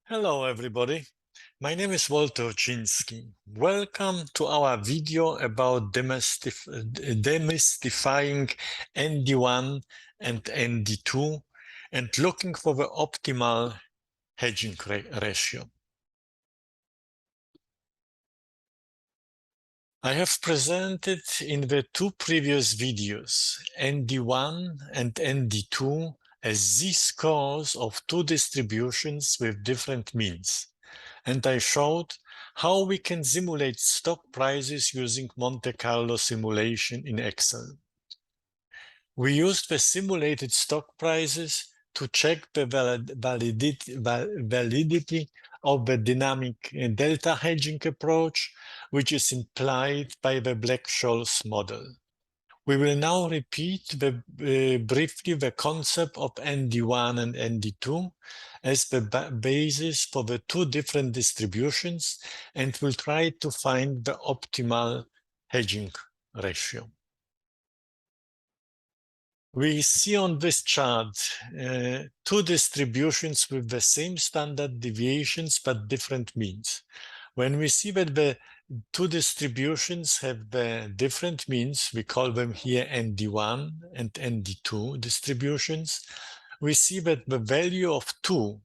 Hello, everybody. My name is Walter Chiński. Welcome to our video about demystifying ND1 and ND2 and looking for the optimal hedging ratio. I have presented in the two previous videos ND1 and ND2 as z-scores of two distributions with different means. And I showed how we can simulate stock prices using Monte Carlo simulation in Excel. We used the simulated stock prices to check the validity of the dynamic delta hedging approach, which is implied by the Black-Scholes model. We will now repeat briefly the concept of ND1 and ND2 as the basis for the two different distributions, and we'll try to find the optimal hedging ratio. We see on this chart two distributions with the same standard deviations but different means. When we see that the two distributions have the different means, we call them here ND1 and ND2 distributions, we see that the value of 2,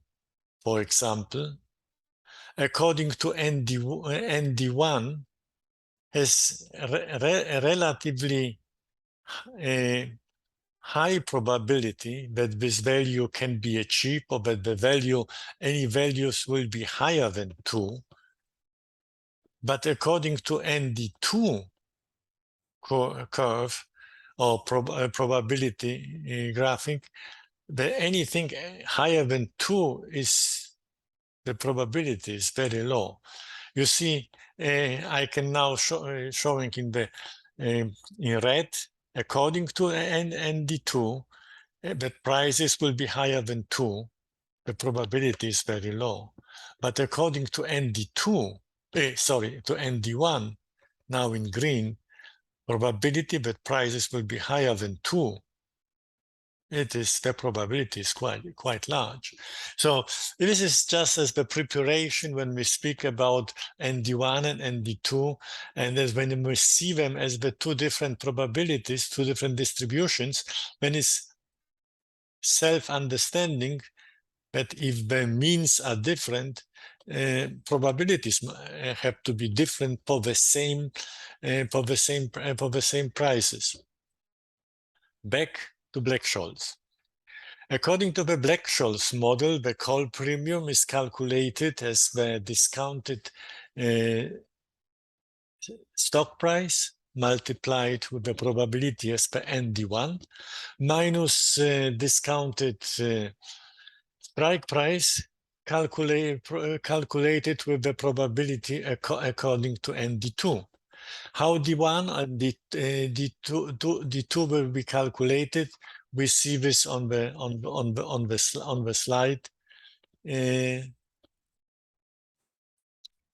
for example, according to ND1, has a relatively high probability that this value can be achieved, or that any values will be higher than 2. But according to ND2 curve or probability graphic, anything higher than 2 is the probability is very low. You see, I can now showing in the in red, according to ND2, that prices will be higher than 2. The probability is very low. But according to ND2, to ND1, now in green, probability that prices will be higher than 2, the probability is quite large. So this is just as the preparation when we speak about ND1 and ND2, and as when we see them as the two different probabilities, two different distributions, then it's self-understanding that if the means are different, probabilities have to be different for the same prices. Back to Black-Scholes. According to the Black-Scholes model, the call premium is calculated as the discounted stock price multiplied with the probability as per ND1 minus discounted strike price calculated with the probability according to ND2. How D1 and D2 will be calculated? We see this on the slide.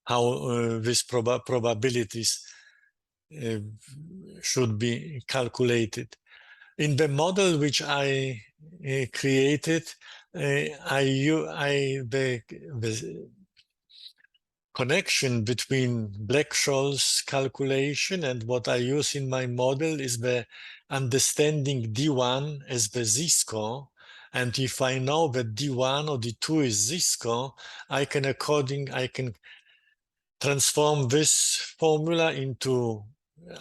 How these probabilities should be calculated. In the model which I created, the connection between Black-Scholes calculation and what I use in my model is the understanding D1 as the z-score. And if I know that D1 or D2 is z-score, I can transform this formula into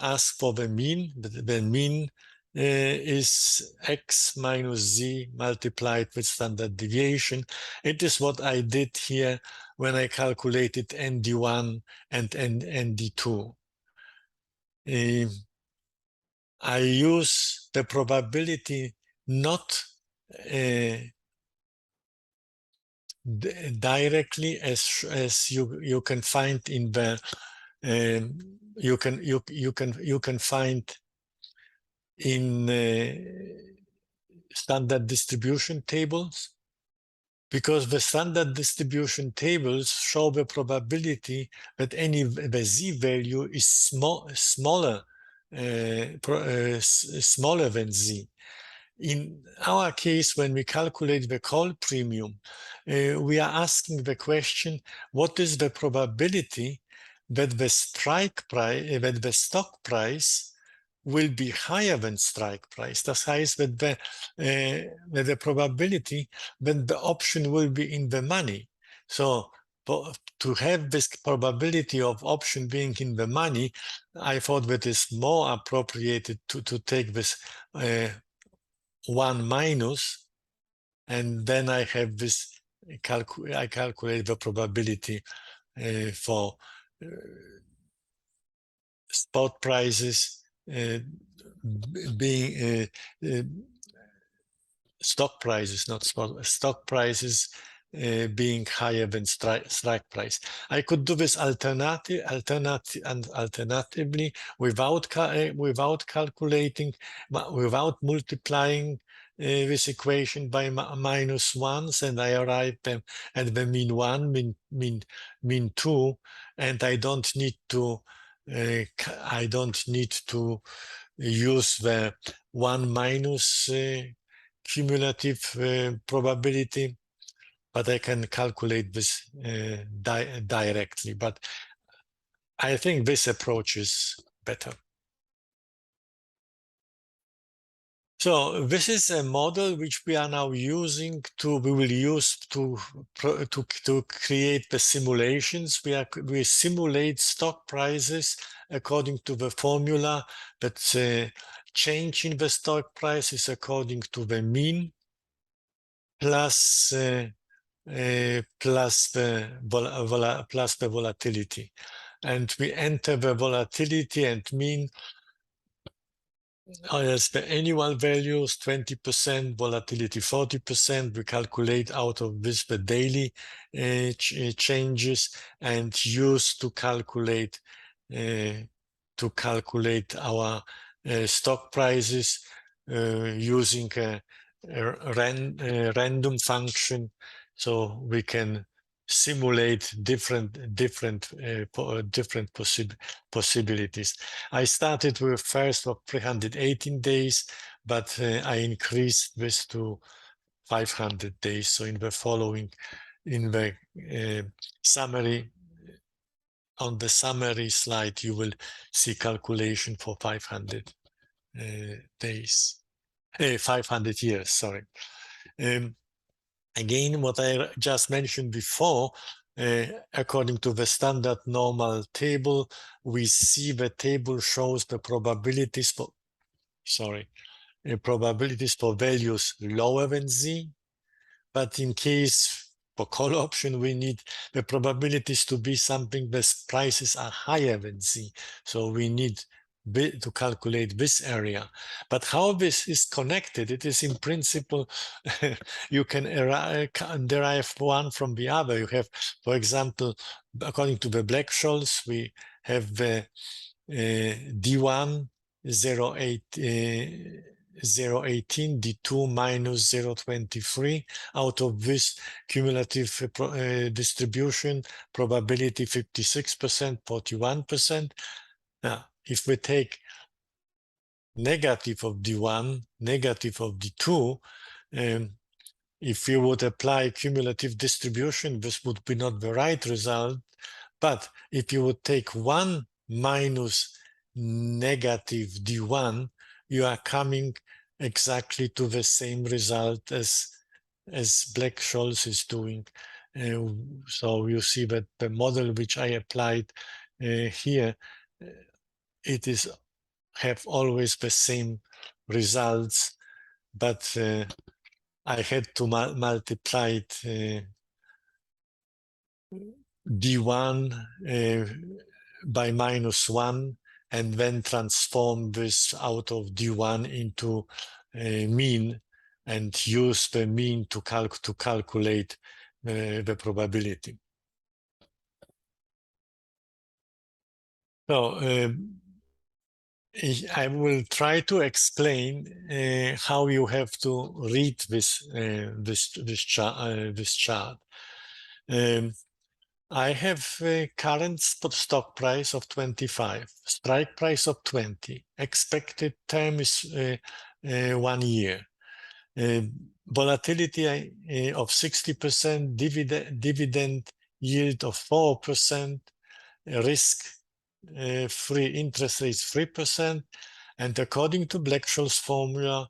ask for the mean. The mean is x minus z multiplied with standard deviation. It is what I did here when I calculated ND1 and ND2. I use the probability not directly as you can find in the you can find in standard distribution tables, because the standard distribution tables show the probability that the z value is smaller than z. in our case, when we calculate the call premium, we are asking the question, what is the probability that the strike price, that the stock price will be higher than strike price? Das heißt, that the probability that the option will be in the money. So to have this probability of option being in the money, I thought that it's more appropriate to take this 1 minus, and then I have this, I calculate the probability for spot prices being stock prices, not spot, stock prices being higher than strike price. I could do this alternatively without calculating, without multiplying this equation by minus ones, and I arrive at the mean 1, mean 2, and I don't need to use the 1 minus cumulative probability, but I can calculate this directly. But I think this approach is better. So this is a model which we are now using we will use to create the simulations. We simulate stock prices according to the formula that change in the stock price is according to the mean plus the volatility, and we enter the volatility and mean as the annual values, 20%, volatility 40%. We calculate out of this the daily changes and use to calculate our stock prices using a random function, so we can simulate different possibilities. I started with first of 318 days, but I increased this to 500 days. So in the following, in the summary, on the summary slide, you will see calculation for 500 days, 500 years, sorry. Again, what I just mentioned before, according to the standard normal table, we see the table shows the probabilities for, probabilities for values lower than Z, but in case for call option, we need the probabilities to be something that prices are higher than Z. So we need to calculate this area. But how this is connected, it is in principle, you can derive one from the other. You have, for example, according to the Black-Scholes, we have the D1 0.18, D2 minus 0.23. Out of this cumulative distribution, probability 56%, 41%. Now, if we take negative of D1, negative of D2, if you would apply cumulative distribution, this would be not the right result. But if you would take 1 minus negative D1, you are coming exactly to the same result as Black-Scholes is doing. So you see that the model which I applied here, it is have always the same results, but I had to multiply it D1 by minus 1, and then transform this out of D1 into mean, and use the mean to calculate the probability. So I will try to explain how you have to read this chart. I have a current stock price of 25, strike price of 20, expected term is 1 year. volatility of 60%, dividend yield of 4%, risk-free interest rates 3%, and according to Black-Scholes formula,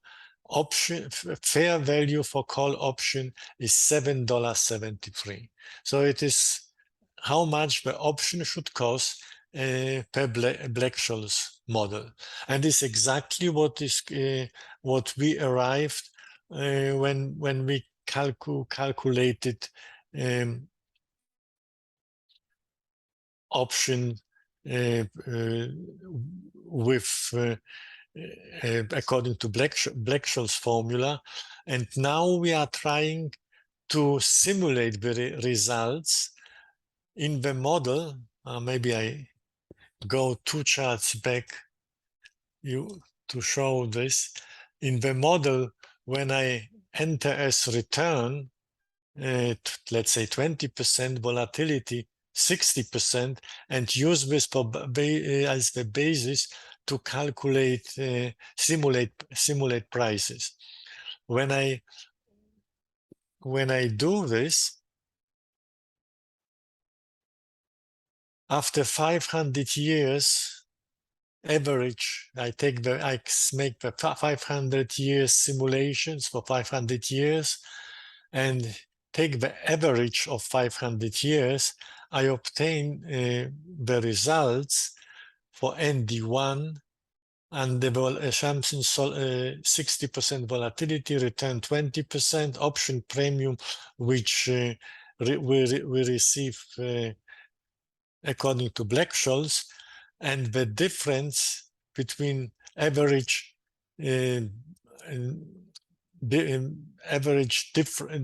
fair value for call option is $7.73. So it is how much the option should cost per Black-Scholes model, and it's exactly what we arrived when we calculated option with according to Black-Scholes formula, and now we are trying to simulate the results in the model. Maybe I go 2 charts back to show this. In the model, when I enter as return, let's say 20% volatility, 60%, and use this as the basis to calculate, simulate prices. When I do this, after 500 years average, I make the 500 years simulations for 500 years and take the average of 500 years, I obtain the results for ND1 and the assumption 60% volatility, return 20%, option premium, which we receive according to Black-Scholes, and the difference between average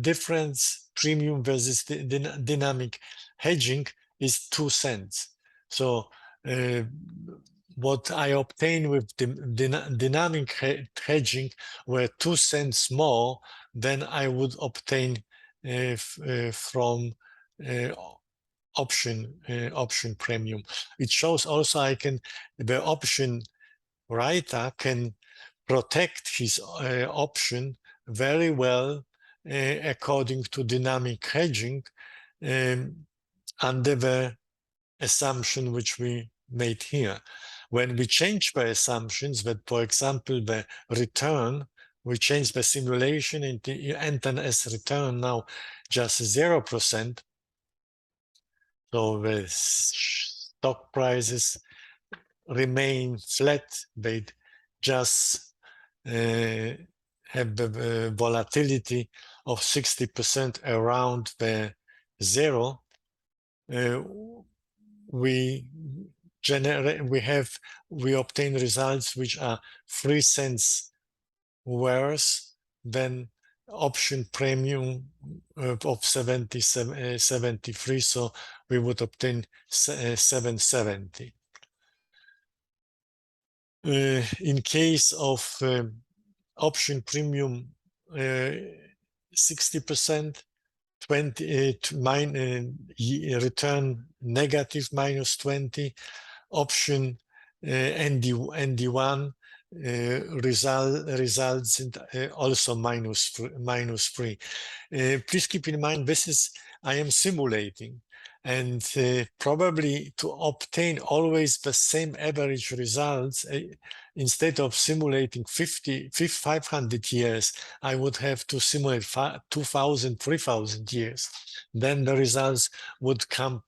difference premium versus dynamic hedging is 2 cents. So what I obtain with dynamic hedging were 2 cents more than I would obtain from option premium. It shows also the option writer can protect his option very well according to dynamic hedging under the assumption which we made here. When we change the assumptions that, for example, the return, we change the simulation and you enter as return now just 0%. So the stock prices remain flat. They just have the volatility of 60% around the zero. We obtain results which are 3 cents worse than option premium of 73, so we would obtain 770. In case of option premium 60%, return negative -20, option ND1 results in also -3. Please keep in mind I am simulating, and probably to obtain always the same average results, instead of simulating 500 years, I would have to simulate 2,000, 3,000 years. Then the results would come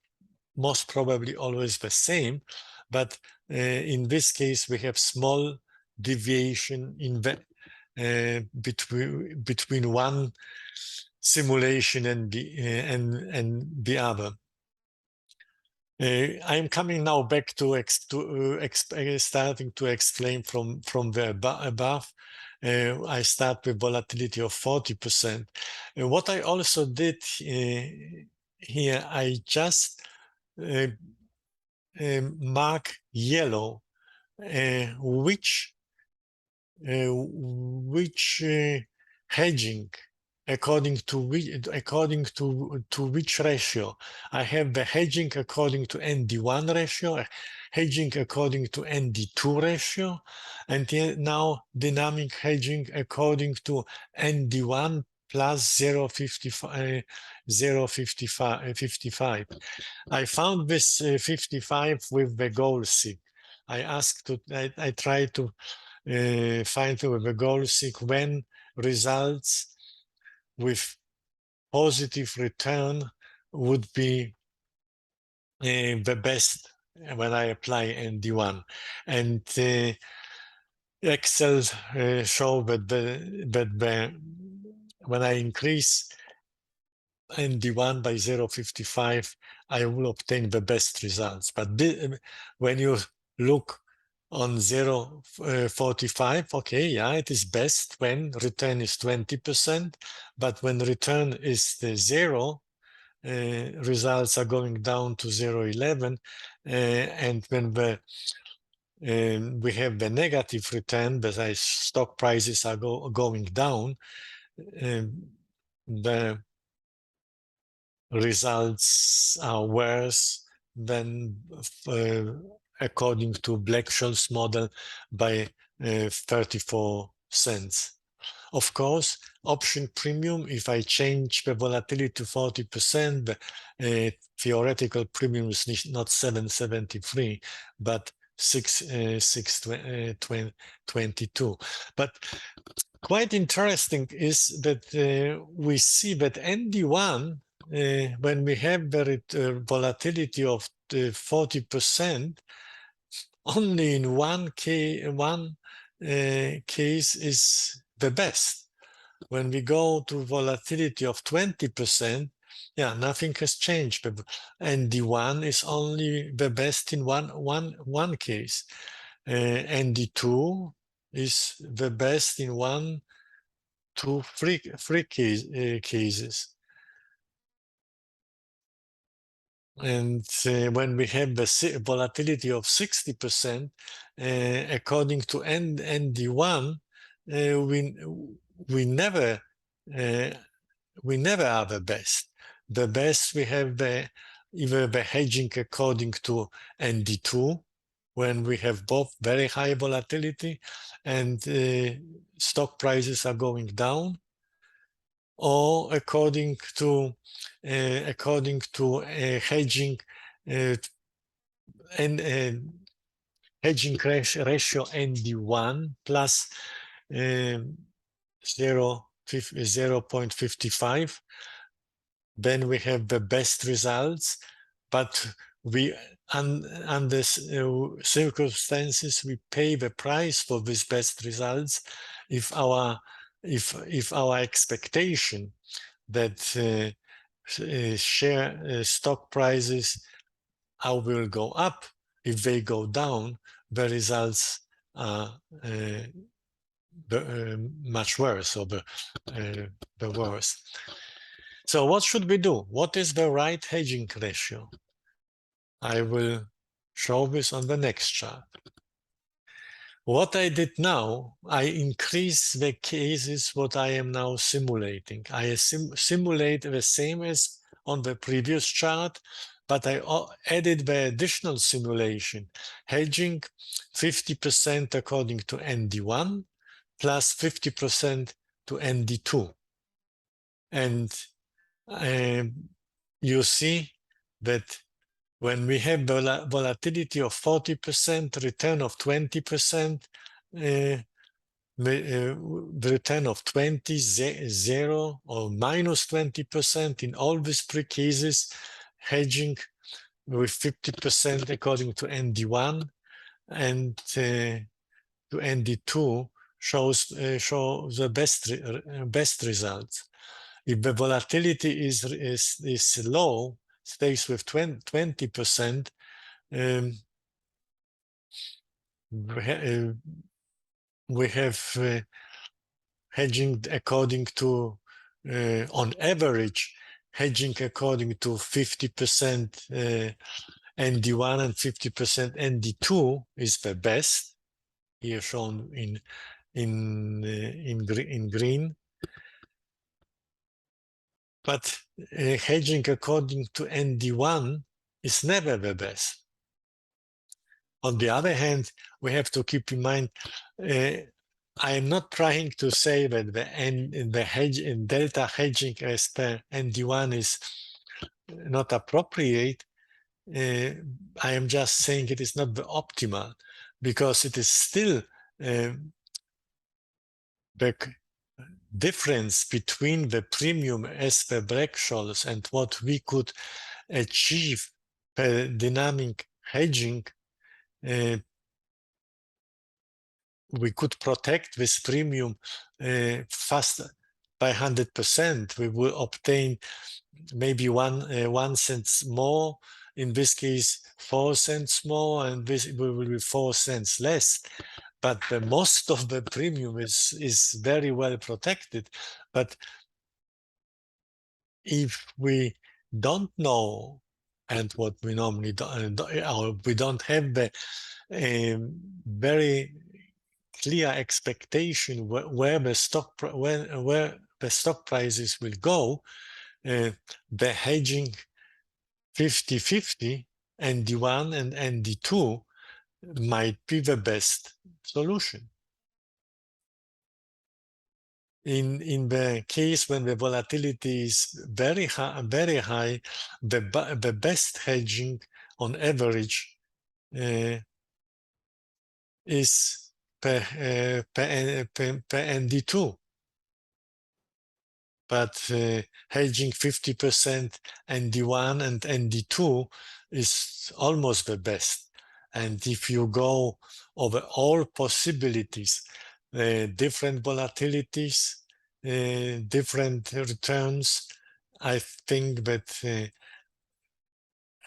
most probably always the same, but in this case we have small deviation in between one simulation and the other. I'm coming now back to starting to explain from the above. I start with volatility of 40%. What I also did here, I just mark yellow which hedging according to which ratio. I have the hedging according to ND1 ratio, hedging according to ND2 ratio, and now dynamic hedging according to ND1 plus 0.55. I found this 55 with the goal seek. I tried to find with the goal seek when results with positive return would be the best when I apply ND1. And Excel show that when I increase ND1 by 0.55, I will obtain the best results. But when you look on 0.45, okay, yeah, it is best when return is 20%, but when return is the 0, results are going down to 0.11, and when we have the negative return, but stock prices are going down, the results are worse than according to Black-Scholes model by 34 cents. Of course, option premium, if I change the volatility to 40%, the theoretical premium is not 773, but 622. But quite interesting is that we see that ND1, when we have the volatility of 40%, only in one case is the best. When we go to volatility of 20%, yeah, nothing has changed. But ND1 is only the best in one case. ND2 is the best in 1, 2, 3 cases. And when we have the volatility of 60%, according to ND1, we never are the best. The best we have either the hedging according to ND2, when we have both very high volatility and stock prices are going down, or according to hedging and hedging ratio ND1 plus 0.55, then we have the best results. But we, under circumstances, we pay the price for these best results if our expectation that stock prices will go up, if they go down, the results are much worse, or the worse. So what should we do? What is the right hedging ratio? I will show this on the next chart. What I did now, I increase the cases what I am now simulating. I simulate the same as on the previous chart, but I added the additional simulation, hedging 50% according to ND1 plus 50% to ND2. And you see that when we have volatility of 40%, return of 20%, the return of 20, 0, or minus 20% in all these three cases, hedging with 50% according to ND1 and to ND2 show the best results. If the volatility is low, stays with 20%, we have hedging according to, on average, hedging according to 50% ND1 and 50% ND2 is the best, here shown in green. But hedging according to ND1 is never the best. On the other hand, we have to keep in mind, I am not trying to say that the hedge in delta hedging as per ND1 is not appropriate. I am just saying it is not the optimal, because it is still the difference between the premium as per Black-Scholes and what we could achieve per dynamic hedging. We could protect this premium faster by 100%. We will obtain maybe 1 cent more, in this case 4 cents more, and this will be 4 cents less. But the most of the premium is very well protected. But if we don't know, and what we normally don't, or we don't have the very clear expectation where the stock prices will go, the hedging 50-50 ND1 and ND2 might be the best solution. In the case when the volatility is very high, the best hedging on average is per ND2. But hedging 50% ND1 and ND2 is almost the best. And if you go over all possibilities, different volatilities, different returns, I think that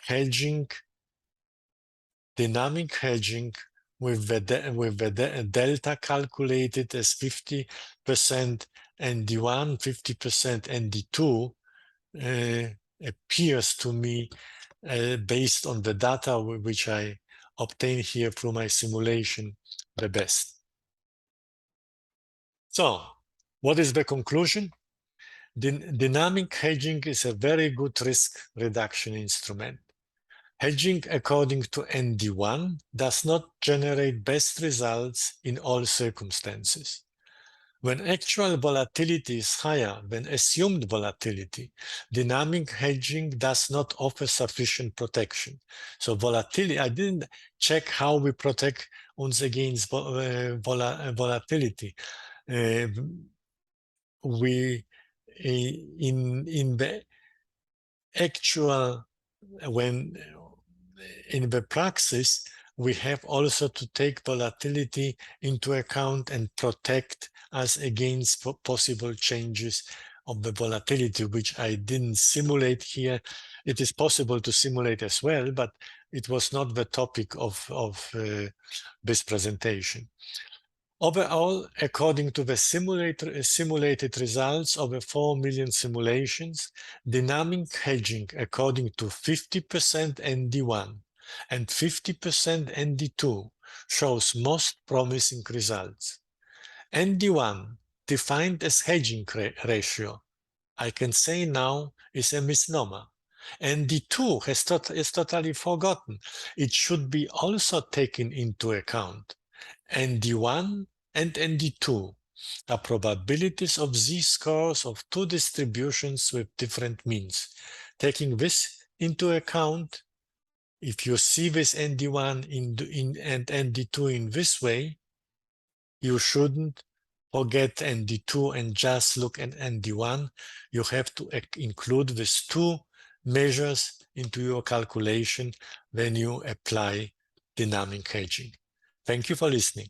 hedging, dynamic hedging with the delta calculated as 50% ND1, 50% ND2 appears to me, based on the data which I obtained here through my simulation, the best. So, what is the conclusion? Dynamic hedging is a very good risk reduction instrument. Hedging according to ND1 does not generate best results in all circumstances. When actual volatility is higher than assumed volatility, dynamic hedging does not offer sufficient protection. So volatility, I didn't check how we protect us against volatility. In the actual, when in the praxis, we have also to take volatility into account and protect us against possible changes of the volatility, which I didn't simulate here. It is possible to simulate as well, but it was not the topic of this presentation. Overall, according to the simulated results of 4 million simulations, dynamic hedging according to 50% ND1 and 50% ND2 shows most promising results. ND1, defined as hedging ratio, I can say now is a misnomer. ND2 is totally forgotten. It should be also taken into account. ND1 and ND2 are probabilities of z-scores of two distributions with different means. Taking this into account, if you see this ND1 and ND2 in this way, you shouldn't forget ND2 and just look at ND1. You have to include these two measures into your calculation when you apply dynamic hedging. Thank you for listening.